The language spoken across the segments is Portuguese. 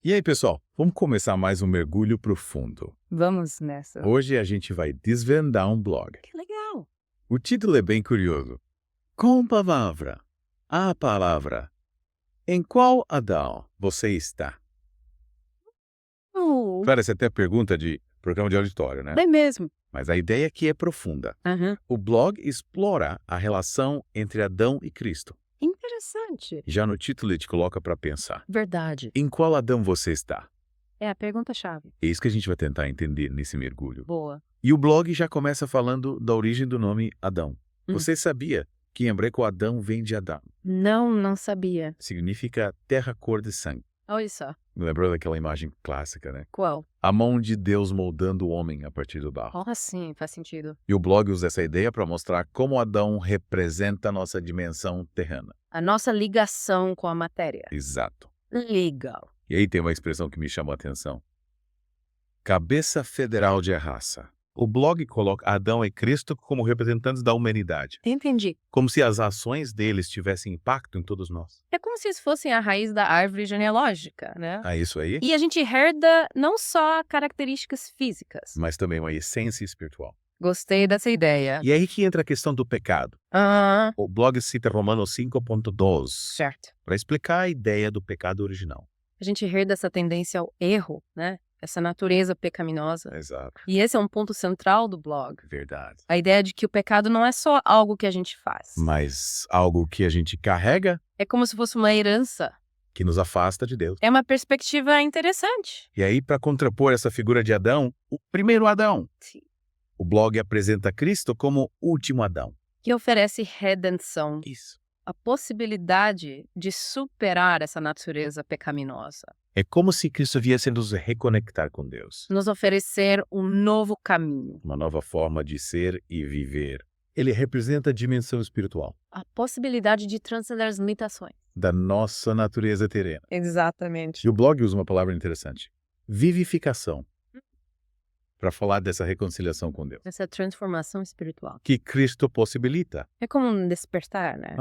E aí, pessoal, vamos começar mais um mergulho profundo. Vamos nessa. Hoje a gente vai desvendar um blog. Que legal! O título é bem curioso. Com palavra, a palavra. Em qual Adão você está? Parece até pergunta de programa de auditório, né? Bem mesmo. Mas a ideia aqui é profunda. O blog explora a relação entre Adão e Cristo. Interessante. Já no título ele te coloca para pensar. Verdade. Em qual Adão você está? É a pergunta-chave. É isso que a gente vai tentar entender nesse mergulho. Boa. E o blog já começa falando da origem do nome Adão. Você sabia que em hebraico Adão vem de Adão? Não sabia. Significa terra cor de sangue. Olha só. Me lembrou daquela imagem clássica, né? Qual? A mão de Deus moldando o homem a partir do barro. Sim, faz sentido. E o blog usa essa ideia para mostrar como Adão representa a nossa dimensão terrena. A nossa ligação com a matéria. Exato. Legal. E aí tem uma expressão que me chamou a atenção. Cabeça federal de raça. O blog coloca Adão e Cristo como representantes da humanidade. Entendi. Como se as ações deles tivessem impacto em todos nós. É como se eles fossem a raiz da árvore genealógica, né? É isso aí? E a gente herda não só características físicas. Mas também uma essência espiritual. Gostei dessa ideia. E aí que entra a questão do pecado. O blog cita Romanos 5.12 Certo. para explicar a ideia do pecado original. A gente herda essa tendência ao erro, né? Essa natureza pecaminosa. Exato. E esse é um ponto central do blog. Verdade. A ideia de que o pecado não é só algo que a gente faz. Mas algo que a gente carrega É como se fosse uma herança. que nos afasta de Deus. É uma perspectiva interessante. E aí, para contrapor essa figura de Adão, o primeiro Adão, Sim. o blog apresenta Cristo como último Adão. Que oferece redenção. Isso. A possibilidade de superar essa natureza pecaminosa. É como se Cristo viesse nos reconectar com Deus. Nos oferecer um novo caminho. Uma nova forma de ser e viver. Ele representa a dimensão espiritual A possibilidade de transcender as limitações. da nossa natureza terrena. Exatamente. E o blog usa uma palavra interessante. Vivificação. Para falar dessa reconciliação com Deus. Essa transformação espiritual. Que Cristo possibilita. É como um despertar, né?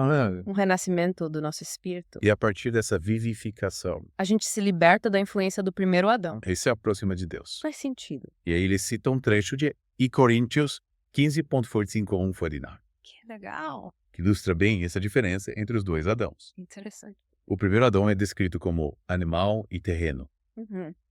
Um renascimento do nosso espírito. E a partir dessa vivificação, A gente se liberta da influência do primeiro Adão. ele se aproxima de Deus. Faz sentido. E aí ele cita um trecho de Coríntios 15.45-49, Que legal. que ilustra bem essa diferença entre os dois Adãos. Interessante. O primeiro Adão é descrito como animal e terreno,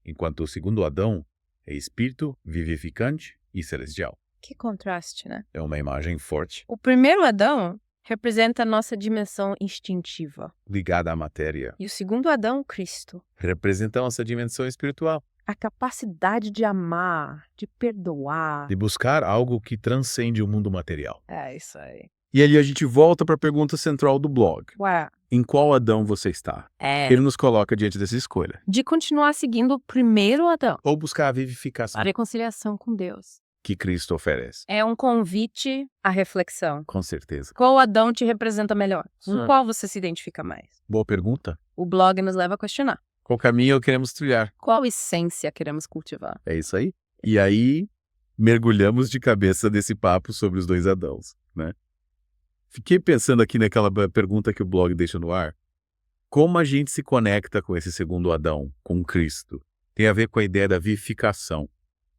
enquanto o segundo Adão é espírito, vivificante e celestial. Que contraste, né? É uma imagem forte, O primeiro Adão representa a nossa dimensão instintiva. ligada à matéria. E o segundo Adão, Cristo. Representa a nossa dimensão espiritual, A capacidade de amar, de perdoar. de buscar algo que transcende o mundo material. É isso aí. E ali a gente volta para a pergunta central do blog. Ué. Em qual Adão você está? Ele nos coloca diante dessa escolha. De continuar seguindo o primeiro Adão. Ou buscar a vivificação A reconciliação com Deus. que Cristo oferece. É um convite à reflexão. Com certeza. Qual Adão te representa melhor? Com qual você se identifica mais? Boa pergunta. O blog nos leva a questionar. Qual caminho queremos trilhar? Qual essência queremos cultivar? É isso aí. E aí, mergulhamos de cabeça nesse papo sobre os dois Adãos, né? Fiquei pensando aqui naquela pergunta que o blog deixa no ar. Como a gente se conecta com esse segundo Adão, com Cristo? Tem a ver com a ideia da vivificação.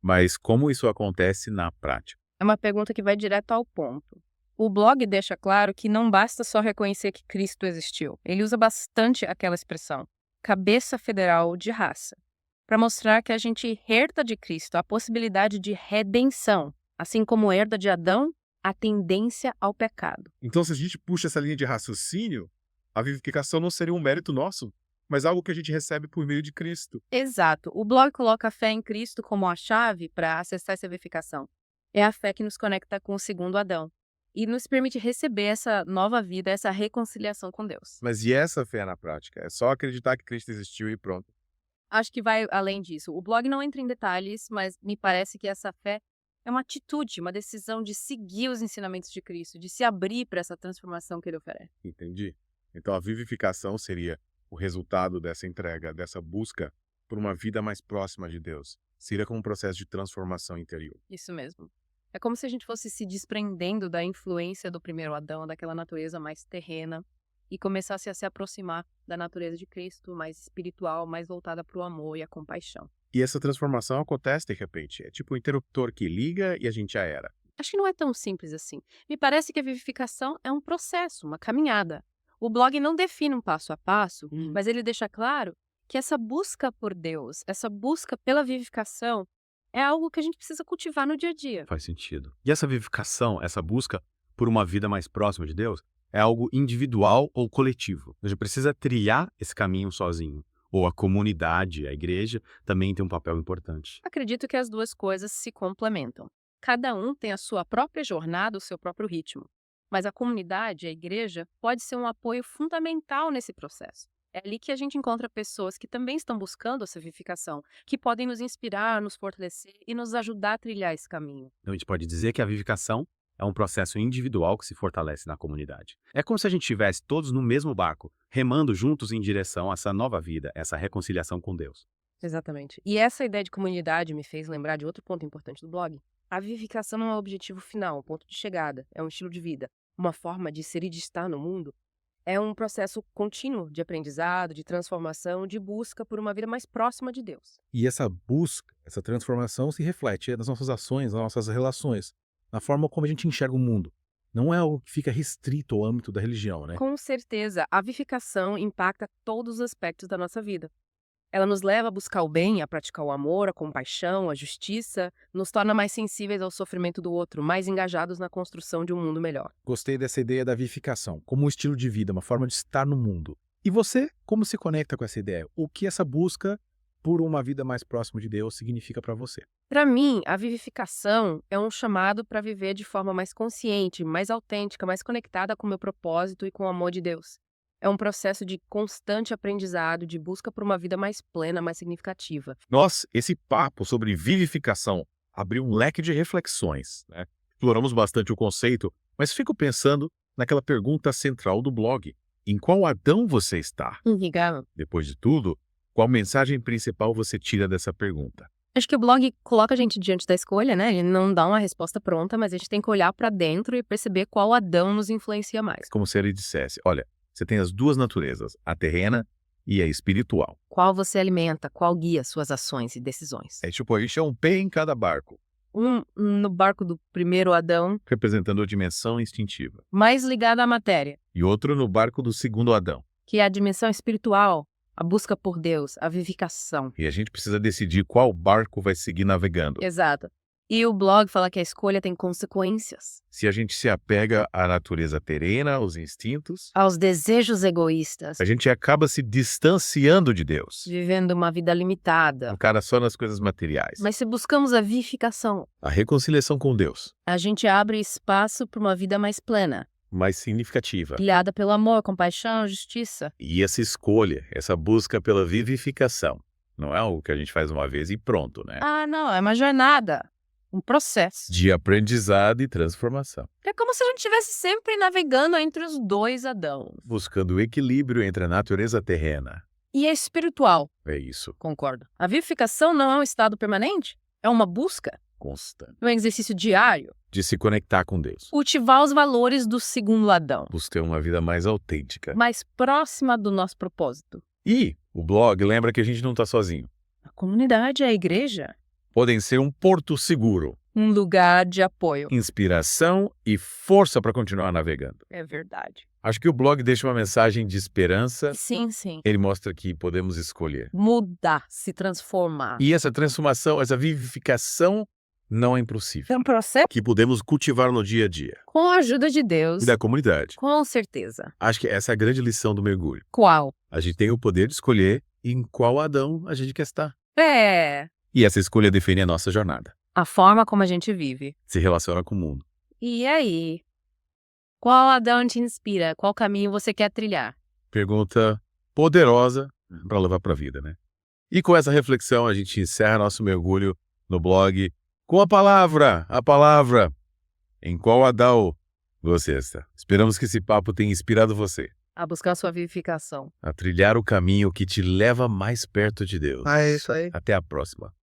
Mas como isso acontece na prática? É uma pergunta que vai direto ao ponto. O blog deixa claro que não basta só reconhecer que Cristo existiu. Ele usa bastante aquela expressão, cabeça federal de raça, para mostrar que a gente herda de Cristo a possibilidade de redenção, assim como herda de Adão a tendência ao pecado. Então, se a gente puxa essa linha de raciocínio, a vivificação não seria um mérito nosso, mas algo que a gente recebe por meio de Cristo. Exato. O blog coloca a fé em Cristo como a chave para acessar essa vivificação. É a fé que nos conecta com o segundo Adão e nos permite receber essa nova vida, essa reconciliação com Deus. Mas e essa fé na prática? É só acreditar que Cristo existiu e pronto. Acho que vai além disso. O blog não entra em detalhes, mas me parece que essa fé é uma atitude, uma decisão de seguir os ensinamentos de Cristo, de se abrir para essa transformação que ele oferece. Entendi. Então, a vivificação seria o resultado dessa entrega, dessa busca por uma vida mais próxima de Deus. Seria como um processo de transformação interior. Isso mesmo. É como se a gente fosse se desprendendo da influência do primeiro Adão, daquela natureza mais terrena, e começasse a se aproximar da natureza de Cristo, mais espiritual, mais voltada para o amor e a compaixão. E essa transformação acontece de repente. É tipo um interruptor que liga e a gente já era. Acho que não é tão simples assim. Me parece que a vivificação é um processo, uma caminhada. O blog não define um passo a passo, mas ele deixa claro que essa busca por Deus, essa busca pela vivificação, é algo que a gente precisa cultivar no dia a dia. Faz sentido. E essa vivificação, essa busca por uma vida mais próxima de Deus, é algo individual ou coletivo. A gente precisa trilhar esse caminho sozinho. Ou a comunidade, a igreja, também tem um papel importante. Acredito que as duas coisas se complementam. Cada um tem a sua própria jornada, o seu próprio ritmo. Mas a comunidade, a igreja, pode ser um apoio fundamental nesse processo. É ali que a gente encontra pessoas que também estão buscando essa vivificação, que podem nos inspirar, nos fortalecer e nos ajudar a trilhar esse caminho. Então a gente pode dizer que a vivificação é um processo individual que se fortalece na comunidade. É como se a gente estivesse todos no mesmo barco, remando juntos em direção a essa nova vida, essa reconciliação com Deus. Exatamente. E essa ideia de comunidade me fez lembrar de outro ponto importante do blog. A vivificação não é o objetivo final, um ponto de chegada, é um estilo de vida, uma forma de ser e de estar no mundo. É um processo contínuo de aprendizado, de transformação, de busca por uma vida mais próxima de Deus. E essa busca, essa transformação se reflete nas nossas ações, nas nossas relações, na forma como a gente enxerga o mundo. Não é algo que fica restrito ao âmbito da religião, né? Com certeza, a vivificação impacta todos os aspectos da nossa vida. Ela nos leva a buscar o bem, a praticar o amor, a compaixão, a justiça, nos torna mais sensíveis ao sofrimento do outro, mais engajados na construção de um mundo melhor. Gostei dessa ideia da vivificação, como um estilo de vida, uma forma de estar no mundo. E você, como se conecta com essa ideia? O que essa busca por uma vida mais próxima de Deus significa para você? Para mim, a vivificação é um chamado para viver de forma mais consciente, mais autêntica, mais conectada com o meu propósito e com o amor de Deus. É um processo de constante aprendizado, de busca por uma vida mais plena, mais significativa. Nossa, esse papo sobre vivificação abriu um leque de reflexões, né? Exploramos bastante o conceito, mas fico pensando naquela pergunta central do blog. Em qual Adão você está? Legal. Depois de tudo, qual mensagem principal você tira dessa pergunta? Acho que o blog coloca a gente diante da escolha, né? Ele não dá uma resposta pronta, mas a gente tem que olhar para dentro e perceber qual Adão nos influencia mais. Como se ele dissesse, olha, você tem as duas naturezas, a terrena e a espiritual. Qual você alimenta, qual guia suas ações e decisões. É tipo, a gente é um pé em cada barco, Um no barco do primeiro Adão, representando a dimensão instintiva. mais ligado à matéria, E outro no barco do segundo Adão. que é a dimensão espiritual, a busca por Deus, a vivificação. E a gente precisa decidir qual barco vai seguir navegando. Exato. E o blog fala que a escolha tem consequências. Se a gente se apega à natureza terrena, aos instintos, Aos desejos egoístas, a gente acaba se distanciando de Deus. vivendo uma vida limitada. Um cara só nas coisas materiais. Mas se buscamos a vivificação, A reconciliação com Deus, a gente abre espaço para uma vida mais plena, mais significativa. guiada pelo amor, compaixão, justiça. E essa escolha, essa busca pela vivificação, não é algo que a gente faz uma vez e pronto, né? Ah, não, é uma jornada, um processo. De aprendizado e transformação. É como se a gente estivesse sempre navegando entre os dois Adãos. Buscando o equilíbrio entre a natureza terrena. E é espiritual, É isso, concordo. A vivificação não é um estado permanente, é uma busca, constante. é um exercício diário. De se conectar com Deus. Cultivar os valores do segundo Adão, Buscar uma vida mais autêntica. mais próxima do nosso propósito. E o blog lembra que a gente não está sozinho. A comunidade, a igreja, Podem ser um porto seguro, um lugar de apoio. inspiração e força para continuar navegando. É verdade. Acho que o blog deixa uma mensagem de esperança. Sim, sim. Ele mostra que podemos escolher. Mudar, se transformar. E essa transformação, essa vivificação não é impossível. É um processo Que podemos cultivar no dia a dia. com a ajuda de Deus. E da comunidade. Com certeza. Acho que essa é a grande lição do mergulho. Qual? A gente tem o poder de escolher em qual Adão a gente quer estar. É E essa escolha define a nossa jornada. a forma como a gente vive. Se relaciona com o mundo. E aí? Qual Adão te inspira? Qual caminho você quer trilhar? Pergunta poderosa para levar para a vida, né? E com essa reflexão a gente encerra nosso mergulho no blog com a palavra. Em qual Adão você está? Esperamos que esse papo tenha inspirado você A buscar sua vivificação. a trilhar o caminho que te leva mais perto de Deus. É isso aí. Até a próxima.